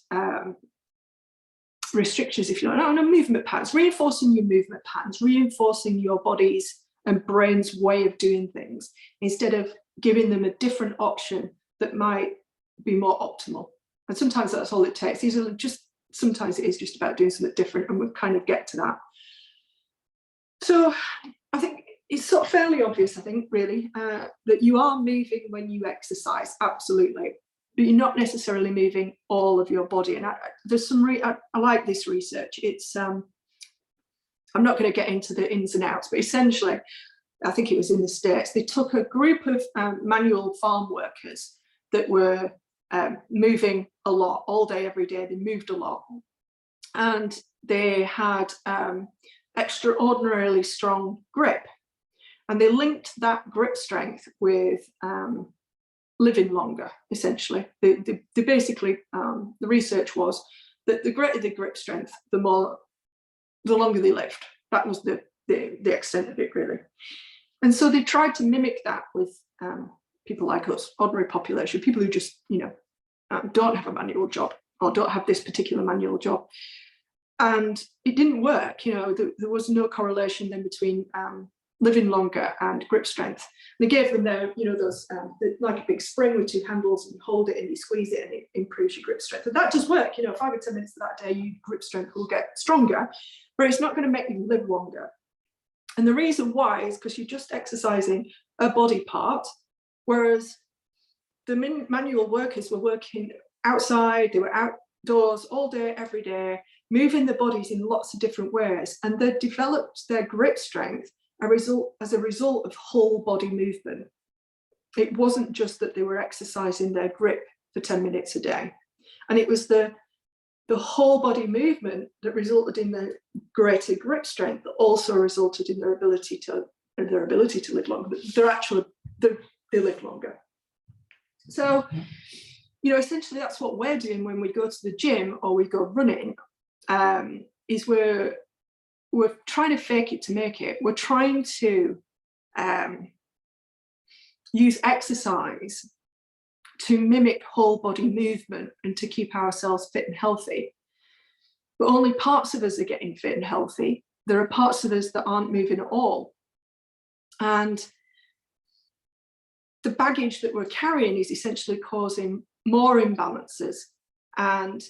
restrictions, if you like, no, movement patterns, reinforcing your movement patterns, reinforcing your body's and brain's way of doing things, instead of giving them a different option that might be more optimal. And sometimes that's all it takes. These are just, sometimes it is just about doing something different, and we'll kind of get to that. So I think it's sort of fairly obvious, I think, really, that you are moving when you exercise, absolutely, but you're not necessarily moving all of your body. And there's some, I like this research. It's, I'm not going to get into the ins and outs, but essentially, I think it was in the States, they took a group of manual farm workers that were moving a lot, all day, every day, they moved a lot. And they had extraordinarily strong grip. And they linked that grip strength with living longer, essentially. They basically, the research was that the greater the grip strength, the longer they lived. That was the extent of it, really. And so they tried to mimic that with people like us, ordinary population, people who just, don't have a manual job or don't have this particular manual job. And it didn't work. There was no correlation then between living longer and grip strength. They gave them those like a big spring with 2 handles, and you hold it and you squeeze it and it improves your grip strength. And that does work. 5 or 10 minutes of that day, your grip strength will get stronger, but it's not going to make you live longer. And the reason why is because you're just exercising a body part, whereas the manual workers were working outside, they were outdoors all day, every day, moving their bodies in lots of different ways, and they developed their grip strength as a result of whole body movement. It wasn't just that they were exercising their grip for 10 minutes a day. And it was the whole body movement that resulted in the greater grip strength that also resulted in their ability to live longer. They live longer. So, essentially that's what we're doing when we go to the gym or we go running, is we're trying to fake it to make it. We're trying to use exercise to mimic whole body movement and to keep ourselves fit and healthy. But only parts of us are getting fit and healthy. There are parts of us that aren't moving at all. And the baggage that we're carrying is essentially causing more imbalances and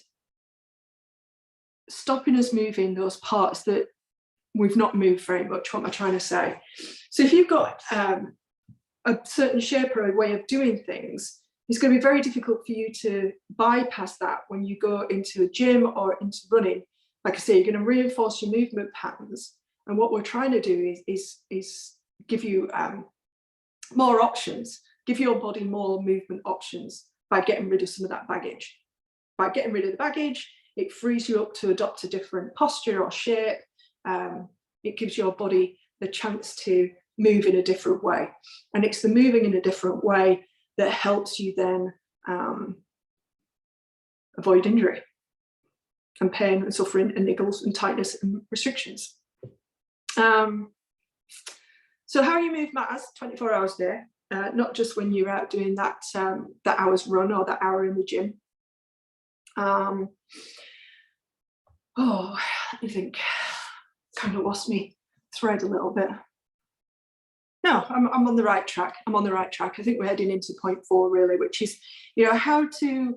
stopping us moving those parts that we've not moved very much. What am I trying to say? So if you've got a certain shape or a way of doing things, It's going to be very difficult for you to bypass that when you go into a gym or into running. Like I say, you're going to reinforce your movement patterns. And what we're trying to do is give you more options, give your body more movement options by getting rid of some of that baggage. By getting rid of the baggage, it frees you up to adopt a different posture or shape. It gives your body the chance to move in a different way. And it's the moving in a different way that helps you then avoid injury and pain and suffering and niggles and tightness and restrictions. So how you move matters 24 hours a day, not just when you're out doing that hour's run or that hour in the gym. Oh, let me think. Kind of lost me thread a little bit. No, I'm on the right track. I'm on the right track. I think we're heading into point 4 really, which is, how to,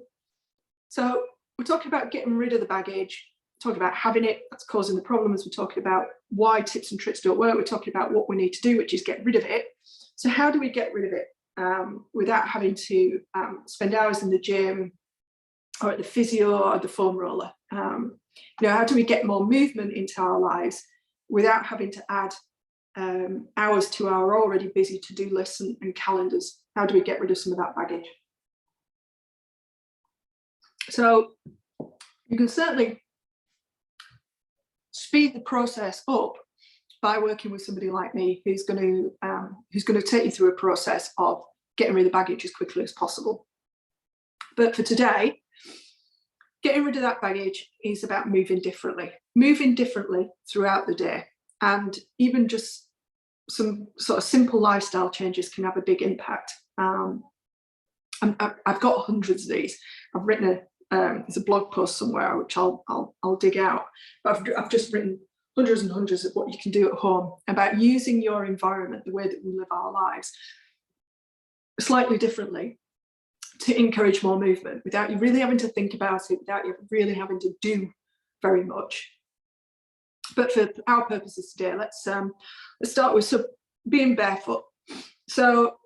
so we're talking about getting rid of the baggage, talking about having it, that's causing the problems. We're talking about why tips and tricks don't work. We're talking about what we need to do, which is get rid of it. So how do we get rid of it without having to spend hours in the gym or at the physio or the foam roller? How do we get more movement into our lives without having to add hours to our already busy to-do lists and calendars? How do we get rid of some of that baggage? So you can certainly speed the process up by working with somebody like me who's going to take you through a process of getting rid of the baggage as quickly as possible. But for today, getting rid of that baggage is about moving differently throughout the day. And even just some sort of simple lifestyle changes can have a big impact. I've got hundreds of these. I've written there's a blog post somewhere which I'll dig out, but I've just written hundreds and hundreds of what you can do at home about using your environment, the way that we live our lives, slightly differently to encourage more movement without you really having to think about it, without you really having to do very much. But for our purposes today, let's start with being barefoot. So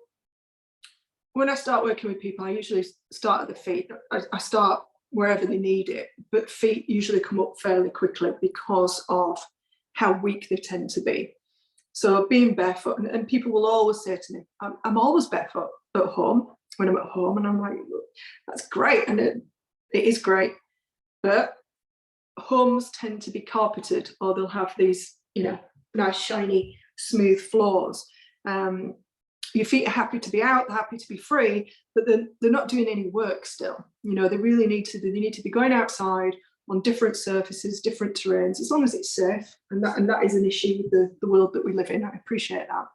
when I start working with people, I usually start at the feet. I start wherever they need it, but feet usually come up fairly quickly because of how weak they tend to be. So being barefoot, and people will always say to me, I'm always barefoot at home when I'm at home, and I'm like, that's great, and it is great, but homes tend to be carpeted, or they'll have these, nice shiny smooth floors. Your feet are happy to be out, they're happy to be free, but they're not doing any work still. They really need to be going outside on different surfaces, different terrains, as long as it's safe. And that is an issue with the world that we live in. I appreciate that.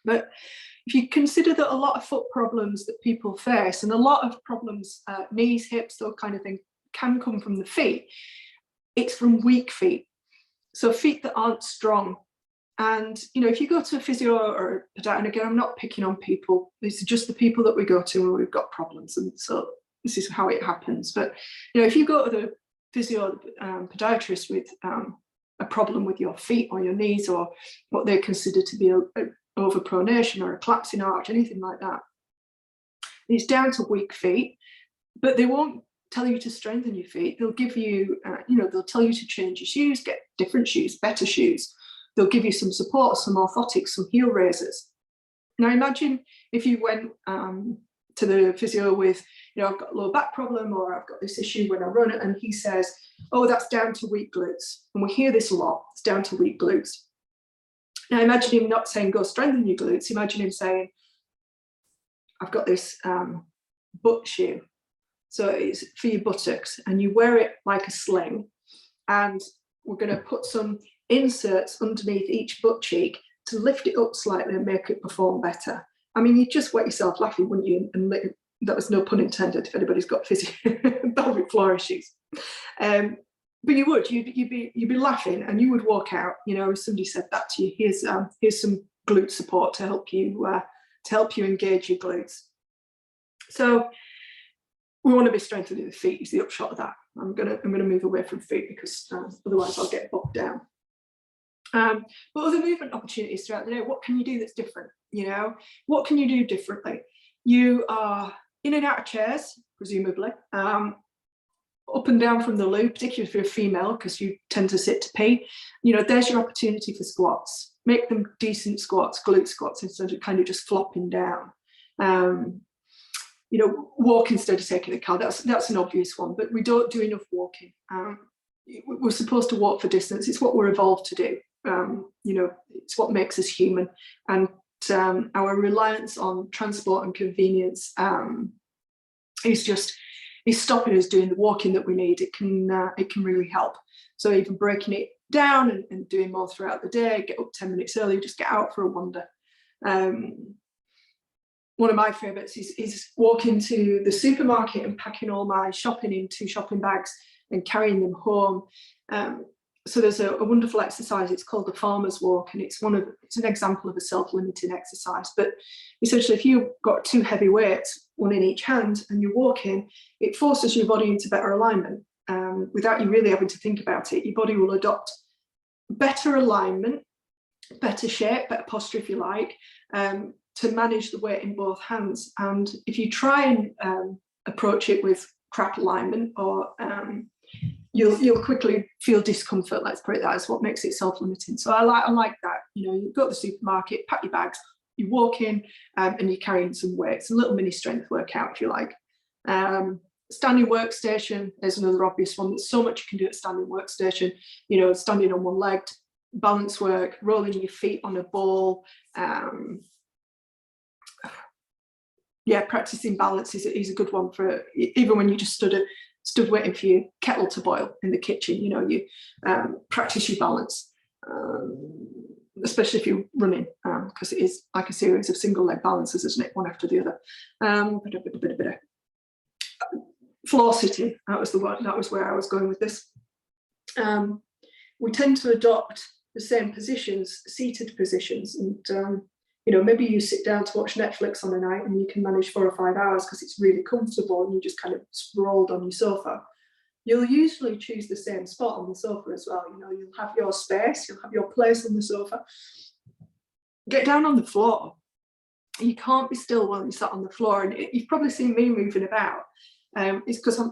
But if you consider that a lot of foot problems that people face, and a lot of problems, knees, hips, those kind of things, can come from the feet, it's from weak feet. So feet that aren't strong. And, if you go to a physio or a podiatrist, and again, I'm not picking on people, these are just the people that we go to when we've got problems. And so this is how it happens. But, if you go to the physio or podiatrist with a problem with your feet or your knees, or what they consider to be an overpronation or a collapsing arch, anything like that, it's down to weak feet. But they won't tell you to strengthen your feet. They'll give you, they'll tell you to change your shoes, get different shoes, better shoes. They'll give you some support, some orthotics, some heel raisers. Now imagine if you went to the physio with, I've got a low back problem, or I've got this issue when I run it, and he says, oh, that's down to weak glutes. And we hear this a lot, it's down to weak glutes. Now imagine him not saying, go strengthen your glutes. Imagine him saying, I've got this butt shoe. So it's for your buttocks, and you wear it like a sling, and we're going to put some inserts underneath each butt cheek to lift it up slightly and make it perform better. I mean, you'd just wet yourself laughing, wouldn't you? And that was no pun intended if anybody's got pelvic floor issues. But you would, you'd be laughing, and you would walk out. If somebody said that to you, here's some glute support to help you engage your glutes. So we want to be strengthening the feet is the upshot of that. I'm gonna move away from feet because otherwise I'll get bogged down. But other movement opportunities throughout the day. What can you do that's different? What can you do differently? You are in and out of chairs, presumably, up and down from the loo, particularly if you're a female, because you tend to sit to pee. You know, there's your opportunity for squats. Make them decent squats, glute squats, instead of kind of just flopping down. You know, walk instead of taking a car. That's an obvious one, but we don't do enough walking. We're supposed to walk for distance. It's what we're evolved to do. You know, it's what makes us human. And our reliance on transport and convenience is stopping us doing the walking that we need. It can really help. So even breaking it down and doing more throughout the day, get up 10 minutes early, just get out for a wander. One of my favourites is walking to the supermarket and packing all my shopping into shopping bags and carrying them home. So there's a wonderful exercise, it's called the farmer's walk, and it's an example of a self-limiting exercise. But essentially, if you've got two heavy weights, one in each hand, and you're walking, it forces your body into better alignment. Without you really having to think about it, your body will adopt better alignment, better shape, better posture, if you like, to manage the weight in both hands. And if you try and approach it with crap alignment, or you'll quickly feel discomfort. Let's put it that. It's what makes it self-limiting. So I like that. You know, you go to the supermarket, pack your bags, you walk in, and you're carrying some weights, a little mini strength workout, if you like. Standing workstation is another obvious one. There's so much you can do at standing workstation. You know, standing on one leg, balance work, rolling your feet on a ball. Yeah, practicing balance is a good one for even when you just stood waiting for your kettle to boil in the kitchen. You know, you practice your balance, especially if you're running, because it is like a series of single leg balances, isn't it, one after the other. Floor sitting, that was the one. That was where I was going with this. We tend to adopt the same positions, seated positions, and you know, maybe you sit down to watch Netflix on a night and you can manage 4 or 5 hours because it's really comfortable and you just kind of sprawled on your sofa. You'll usually choose the same spot on the sofa as well. You know, you'll have your space, you'll have your place on the sofa. Get down on the floor. You can't be still while you're sat on the floor. And you've probably seen me moving about. It's because I'm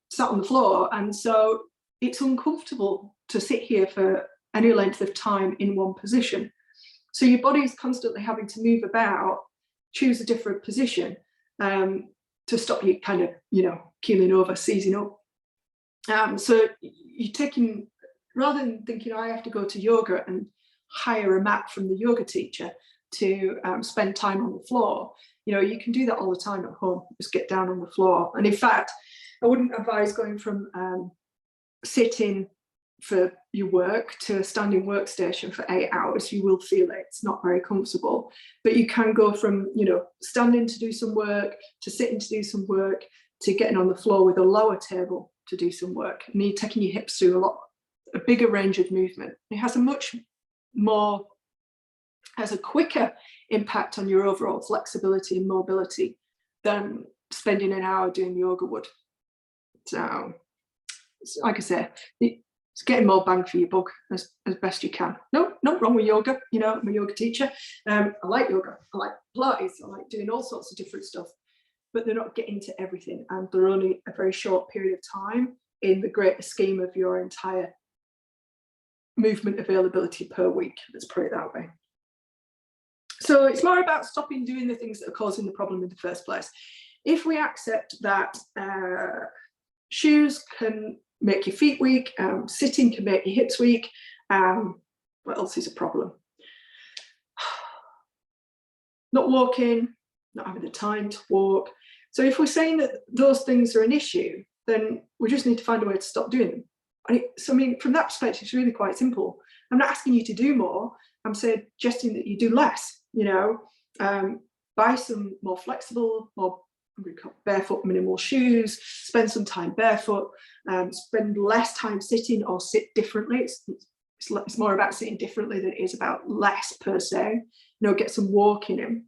sat on the floor, and so it's uncomfortable to sit here for any length of time in one position. So your body is constantly having to move about, choose a different position to stop you kind of, you know, keeling over, seizing up. So you're taking, rather than thinking I have to go to yoga and hire a mat from the yoga teacher to spend time on the floor, you know, you can do that all the time at home. Just get down on the floor. And in fact, I wouldn't advise going from sitting for your work to a standing workstation for 8 hours. You will feel it. It's not very comfortable. But you can go from, you know, standing to do some work, to sitting to do some work, to getting on the floor with a lower table to do some work. And you're taking your hips through a bigger range of movement. It has a quicker impact on your overall flexibility and mobility than spending an hour doing yoga would. So, like I say, it's getting more bang for your buck as best you can. No, not wrong with yoga. You know, I'm a yoga teacher. I like yoga. I like Pilates. I like doing all sorts of different stuff, but they're not getting to everything, and they're only a very short period of time in the greater scheme of your entire movement availability per week. Let's put it that way. So it's more about stopping doing the things that are causing the problem in the first place. If we accept that shoes can make your feet weak, sitting can make your hips weak, what else is a problem? Not walking, not having the time to walk. So if we're saying that those things are an issue, then we just need to find a way to stop doing them. So I mean, from that perspective, it's really quite simple. I'm not asking you to do more. I'm suggesting that you do less. You know, buy some more flexible, more barefoot minimal shoes, spend some time barefoot, spend less time sitting or sit differently. It's more about sitting differently than it is about less per se. You know, get some walking in.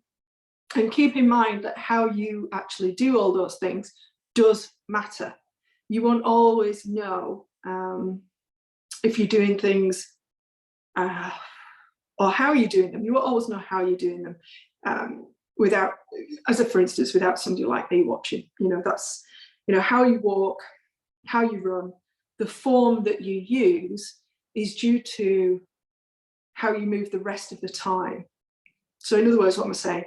And keep in mind that how you actually do all those things does matter. You won't always know if you're doing things or how you're doing them. You won't always know how you're doing them. without, as a for instance, without somebody like me watching. That's, how you walk, how you run, the form that you use is due to how you move the rest of the time. So in other words, what I'm saying,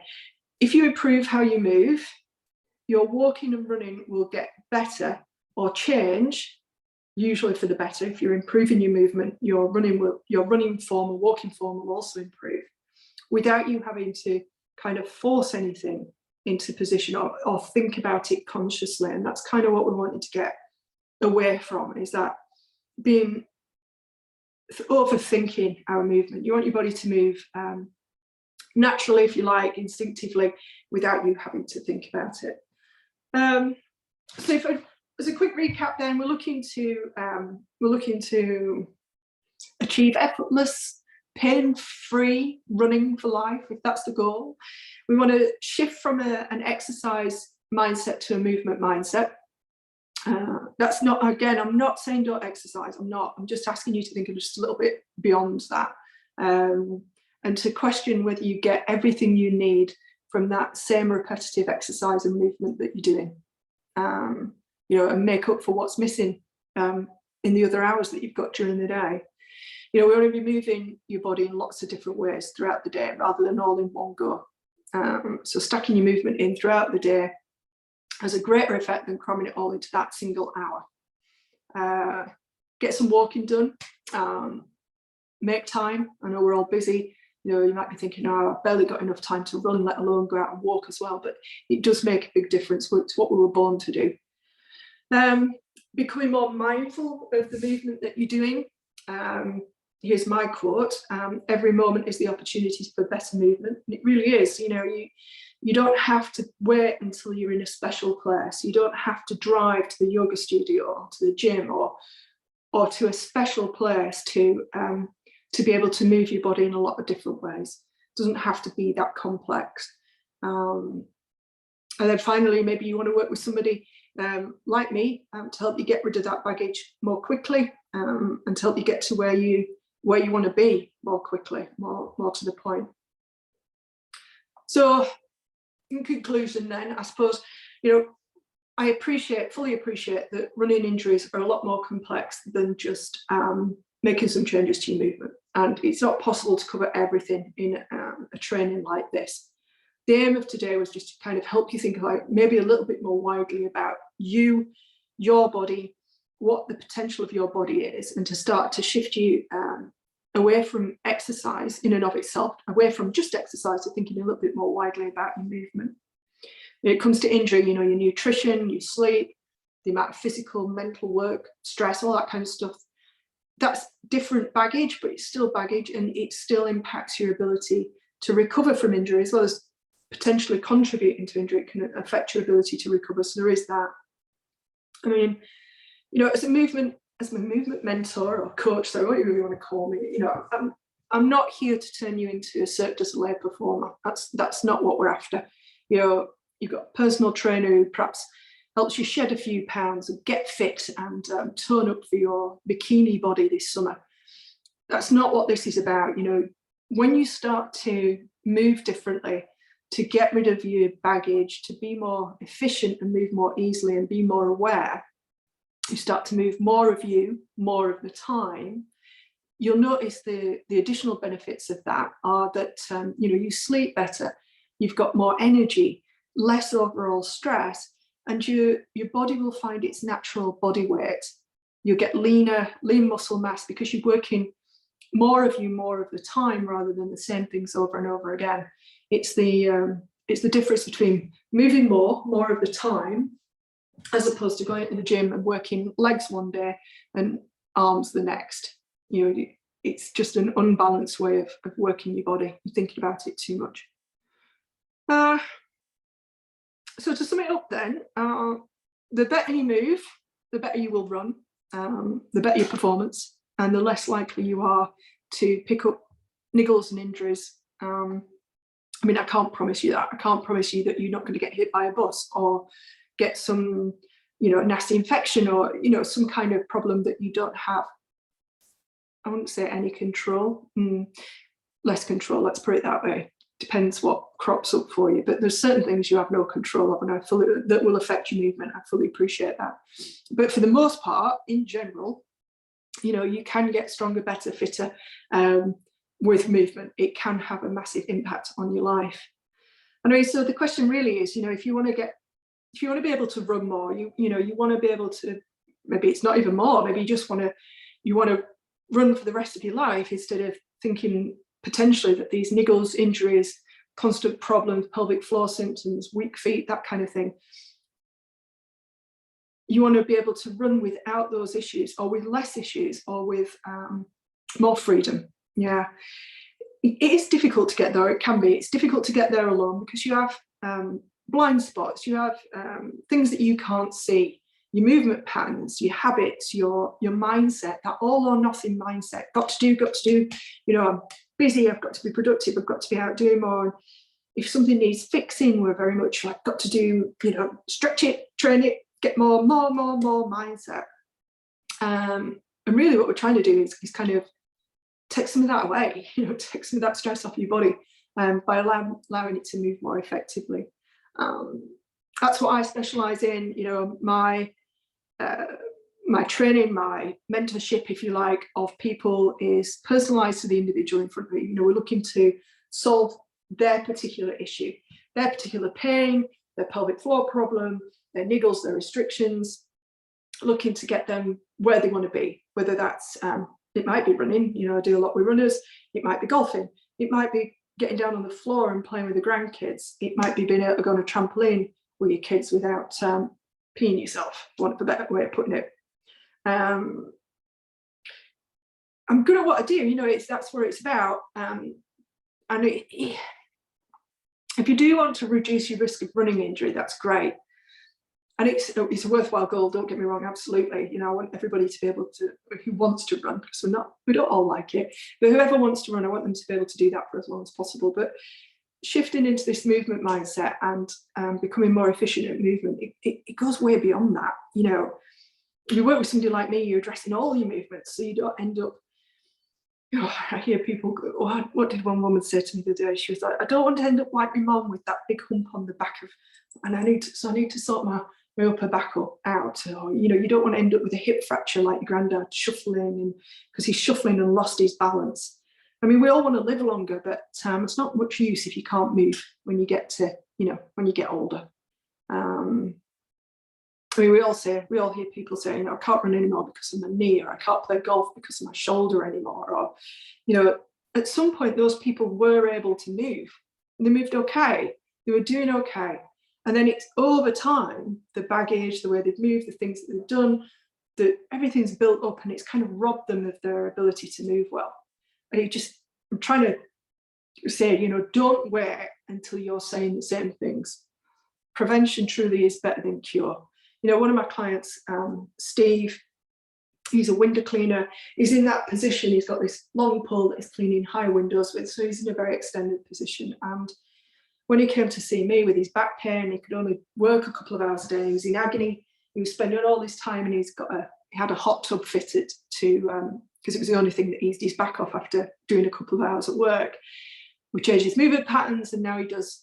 if you improve how you move, your walking and running will get better or change, usually for the better. If you're improving your movement, your running form or walking form will also improve, without you having to kind of force anything into position or think about it consciously. And that's kind of what we wanted to get away from, is that being overthinking our movement. You want your body to move naturally, if you like, instinctively, without you having to think about it. So as a quick recap, then we're looking to achieve effortless, pain-free running for life, if that's the goal. We want to shift from an exercise mindset to a movement mindset. That's not, again, I'm not saying don't exercise. I'm just asking you to think of just a little bit beyond that, and to question whether you get everything you need from that same repetitive exercise and movement that you're doing, and make up for what's missing in the other hours that you've got during the day. We want to be moving your body in lots of different ways throughout the day, rather than all in one go. So stacking your movement in throughout the day has a greater effect than cramming it all into that single hour. Get some walking done. Make time. I know we're all busy. You might be thinking, oh, I've barely got enough time to run, let alone go out and walk as well. But it does make a big difference. It's what we were born to do. Becoming more mindful of the movement that you're doing. Here's my quote: every moment is the opportunity for better movement. And it really is. You don't have to wait until you're in a special place. You don't have to drive to the yoga studio or to the gym or to a special place to be able to move your body in a lot of different ways. It doesn't have to be that complex. And then finally, maybe you want to work with somebody like me to help you get rid of that baggage more quickly, and to help you get to where you want to be more quickly, more to the point. So in conclusion then, I suppose, I fully appreciate that running injuries are a lot more complex than just making some changes to your movement. And it's not possible to cover everything in a training like this. The aim of today was just to kind of help you think about maybe a little bit more widely about you, your body, what the potential of your body is, and to start to shift you away from exercise in and of itself, away from just exercise, to thinking a little bit more widely about your movement. When it comes to injury, your nutrition, your sleep, the amount of physical, mental work, stress, all that kind of stuff, that's different baggage, but it's still baggage, and it still impacts your ability to recover from injury, as well as potentially contributing to injury. It can affect your ability to recover. So there is that. I mean, as a movement mentor or coach, so whatever you want to call me, I'm not here to turn you into a Cirque du Soleil performer. That's not what we're after. You've got a personal trainer who perhaps helps you shed a few pounds and get fit and tone up for your bikini body this summer. That's not what this is about. When you start to move differently, to get rid of your baggage, to be more efficient and move more easily and be more aware, you start to move more of you, more of the time. You'll notice the additional benefits of that are that you sleep better, you've got more energy, less overall stress, and your body will find its natural body weight. You'll get lean muscle mass because you're working more of you more of the time rather than the same things over and over again. It's the difference between moving more of the time, as opposed to going to the gym and working legs one day and arms the next. It's just an unbalanced way of working your body. You're thinking about it too much. So to sum it up then, the better you move, the better you will run, the better your performance, and the less likely you are to pick up niggles and injuries. I can't promise you that. I can't promise you that you're not going to get hit by a bus or get some, nasty infection or, some kind of problem that you don't have. I wouldn't say any control, less control, let's put it that way. depends what crops up for you, but there's certain things you have no control of, and that will affect your movement. I fully appreciate that. But for the most part, in general, you know, you can get stronger, better, fitter with movement. It can have a massive impact on your life. Anyway, so the question really is, you know, if you want to be able to run more, you want to be able to, maybe it's not even more, maybe you want to run for the rest of your life, instead of thinking potentially that these niggles, injuries, constant problems, pelvic floor symptoms, weak feet, that kind of thing. You want to be able to run without those issues, or with less issues, or with more freedom. Yeah, it is difficult to get there. It can be. It's difficult to get there alone, because you have blind spots, you have things that you can't see, your movement patterns, your habits, your mindset, that all or nothing mindset. Got to do, you know, I'm busy, I've got to be productive, I've got to be out doing more. If something needs fixing, we're very much like, got to do, you know, stretch it, train it, get more mindset. And really what we're trying to do is kind of take some of that away, you know, take some of that stress off your body by allowing it to move more effectively. That's what I specialize in. You know, my training, my mentorship, if you like, of people is personalized to the individual in front of you. You know, we're looking to solve their particular issue, their particular pain, their pelvic floor problem, their niggles, their restrictions, looking to get them where they want to be, whether that's, it might be running, you know, I do a lot with runners, it might be golfing, it might be getting down on the floor and playing with the grandkids, it might be being able to go on a trampoline with your kids without peeing yourself, for want of a better way of putting it. I'm good at what I do, you know, that's what it's about. And if you do want to reduce your risk of running injury, that's great. And it's a worthwhile goal, don't get me wrong, absolutely. You know, I want everybody to be able to, who wants to run, because we don't all like it, but whoever wants to run, I want them to be able to do that for as long as possible. But shifting into this movement mindset and becoming more efficient at movement, it goes way beyond that. You know, if you work with somebody like me, you're addressing all your movements, so you don't end up, I hear people go, oh, what did one woman say to me the other day? She was like, I don't want to end up like my mum with that big hump on the back of, and I need to sort my upper back out. Or, you know, you don't want to end up with a hip fracture like your granddad shuffling, and because he's shuffling and lost his balance. I mean, we all want to live longer, but it's not much use if you can't move when you get to, you know, when you get older. I mean, we all hear people saying, you know, I can't run anymore because of my knee, or I can't play golf because of my shoulder anymore. Or, you know, at some point those people were able to move, and they moved okay, they were doing okay. And then it's over time, the baggage, the way they've moved, the things that they've done, that everything's built up, and it's kind of robbed them of their ability to move well. And I'm trying to say, you know, don't wait until you're saying the same things. Prevention truly is better than cure. You know, one of my clients, Steve, he's a window cleaner. He's in that position. He's got this long pole that he's cleaning high windows with, so he's in a very extended position. And when he came to see me with his back pain, he could only work a couple of hours a day. He was in agony. He was spending all this time, and he had a hot tub fitted to, because it was the only thing that eased his back off after doing a couple of hours at work. We changed his movement patterns, and now he does,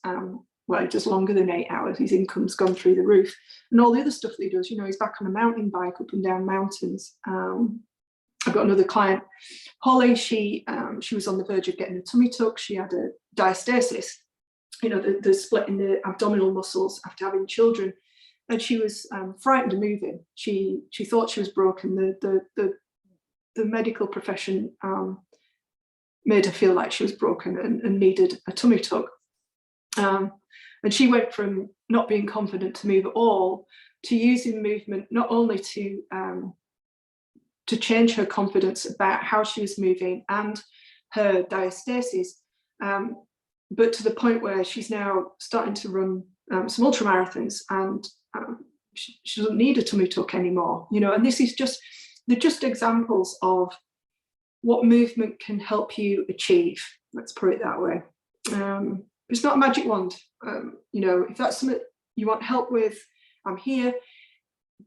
well, he does longer than 8 hours. His income's gone through the roof, and all the other stuff that he does, you know, he's back on a mountain bike up and down mountains. I've got another client, Holly, she was on the verge of getting a tummy tuck. She had a diastasis, you know, the split in the abdominal muscles after having children, and she was frightened of moving. She thought she was broken. The medical profession made her feel like she was broken and needed a tummy tuck. And she went from not being confident to move at all to using movement not only to change her confidence about how she was moving and her diastasis, but to the point where she's now starting to run some ultramarathons, and she doesn't need a tummy tuck anymore. You know, and this is they're just examples of what movement can help you achieve. Let's put it that way. It's not a magic wand. You know, if that's something you want help with, I'm here.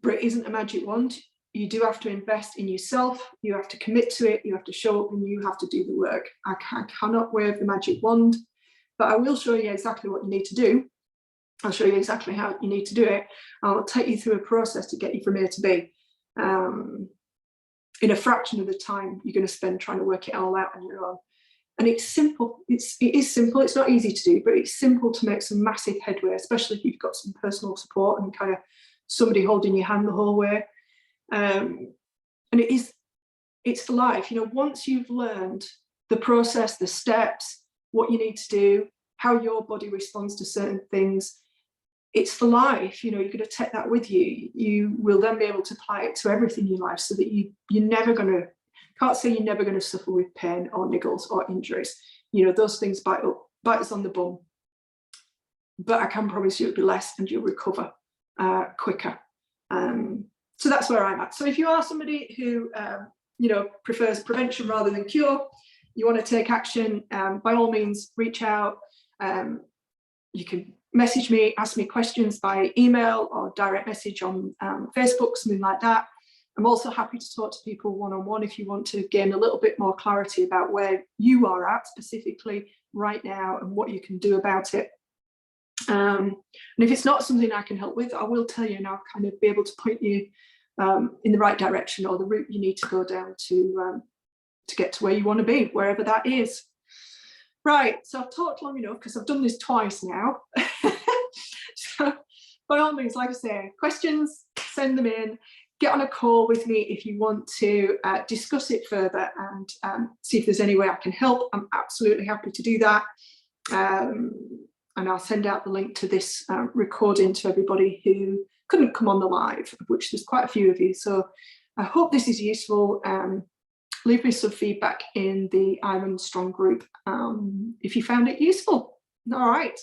But it isn't a magic wand. You do have to invest in yourself. You have to commit to it. You have to show up, and you have to do the work. I cannot wave the magic wand. but I will show you exactly what you need to do. I'll show you exactly how you need to do it. I'll take you through a process to get you from A to B in a fraction of the time you're going to spend trying to work it all out on your own. And it's simple. It is simple. It's not easy to do, but it's simple to make some massive headway, especially if you've got some personal support and kind of somebody holding your hand the whole way. And it's for life. You know, once you've learned the process, the steps, what you need to do, how your body responds to certain things, it's for life. You know, you're going to take that with you. You will then be able to apply it to everything in your life, so that you're never going to, can't say you're never going to suffer with pain or niggles or injuries. You know, those things bite us on the bum, but I can promise you it'll be less and you'll recover quicker. So that's where I'm at. So if you are somebody who you know, prefers prevention rather than cure, you want to take action, by all means reach out. You can message me, ask me questions by email or direct message on Facebook, something like that. I'm also happy to talk to people one-on-one if you want to gain a little bit more clarity about where you are at specifically right now and what you can do about it. And if it's not something I can help with, I will tell you, and I'll kind of be able to point you in the right direction, or the route you need to go down to get to where you want to be, wherever that is. Right, so I've talked long enough because I've done this twice now. So by all means, like I say, questions, send them in. Get on a call with me if you want to discuss it further and see if there's any way I can help. I'm absolutely happy to do that. And I'll send out the link to this recording to everybody who couldn't come on the live, of which there's quite a few of you. So I hope this is useful. Leave me some feedback in the Iron Strong group if you found it useful. All right.